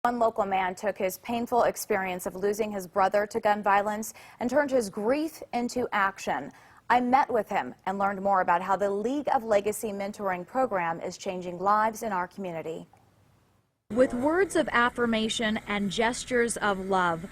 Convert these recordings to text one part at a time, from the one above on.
One local man took his painful experience of losing his brother to gun violence and turned his grief into action. I met with him and learned more about how the League of Legacy mentoring program is changing lives in our community. With words of affirmation and gestures of love,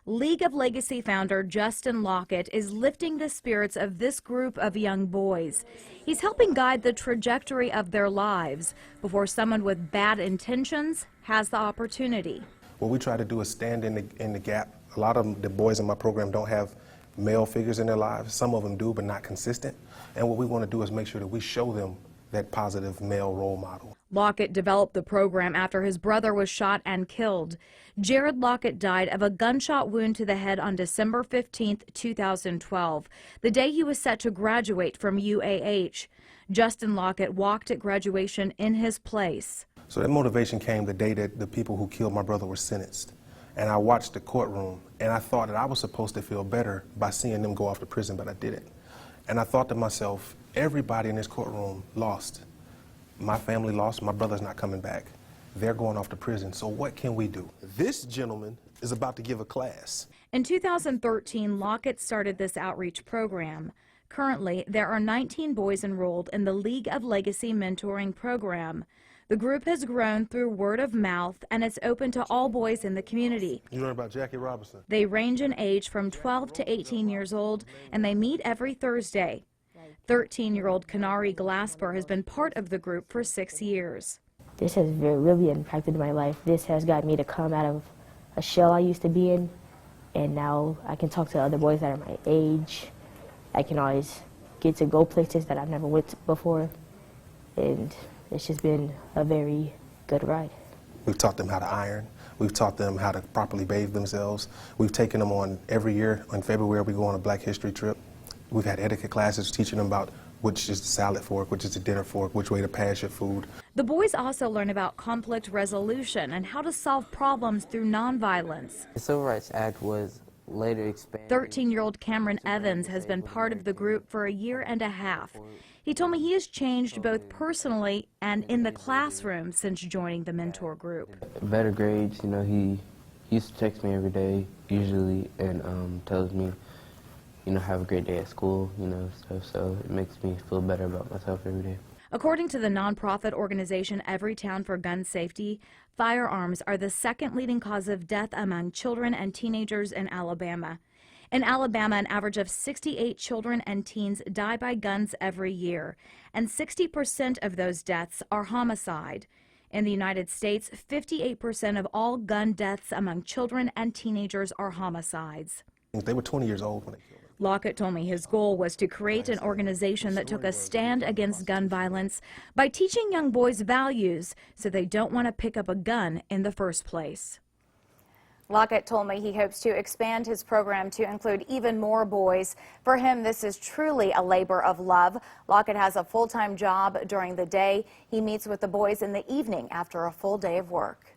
League of Legacy founder Justin Lockett is lifting the spirits of this group of young boys. He's helping guide the trajectory of their lives before someone with bad intentions has the opportunity. What we try to do is stand in the gap. A lot of the boys in my program don't have male figures in their lives. Some of them do, but not consistent. And what we want to do is make sure that we show them that positive male role model. Lockett developed the program after his brother was shot and killed. Jared Lockett died of a gunshot wound to the head on December 15, 2012, the day he was set to graduate from WAAY. Justin Lockett walked at graduation in his place. So that motivation came the day that the people who killed my brother were sentenced. And I watched the courtroom, and I thought that I was supposed to feel better by seeing them go off to prison, but I didn't. And I thought to myself, everybody in this courtroom lost. My family lost, my brother's not coming back. They're going off to prison, so what can we do? This gentleman is about to give a class. In 2013, Lockett started this outreach program. Currently, there are 19 boys enrolled in the League of Legacy mentoring program. The group has grown through word of mouth, and it's open to all boys in the community. You learn about Jackie Robinson? They range in age from 12 to 18 years old, and they meet every Thursday. 13-year-old Kanari Glasper has been part of the group for 6 years. This has really impacted my life. This has got me to come out of a shell I used to be in, and now I can talk to other boys that are my age. I can always get to go places that I've never went before, and it's just been a very good ride. We've taught them how to iron. We've taught them how to properly bathe themselves. We've taken them on every year. In February, we go on a Black History trip. We've had etiquette classes teaching them about which is the salad fork, which is the dinner fork, which way to pass your food. The boys also learn about conflict resolution and how to solve problems through nonviolence. The Civil Rights Act was later expanded. 13-year-old Cameron Evans has been part of the group for a year and a half. He told me he has changed both personally and in the classroom since joining the mentor group. Better grades, you know, he used to text me every day, usually, and tells me, you know, have a great day at school, you know, stuff, so it makes me feel better about myself every day. According to the nonprofit organization Everytown for Gun Safety, firearms are the second leading cause of death among children and teenagers in Alabama. In Alabama, an average of 68 children and teens die by guns every year, and 60% of those deaths are homicide. In the United States, 58% of all gun deaths among children and teenagers are homicides. They were 20 years old when they killed him. Lockett told me his goal was to create an organization that took a stand against gun violence by teaching young boys values so they don't want to pick up a gun in the first place. Lockett told me he hopes to expand his program to include even more boys. For him, this is truly a labor of love. Lockett has a full-time job during the day. He meets with the boys in the evening after a full day of work.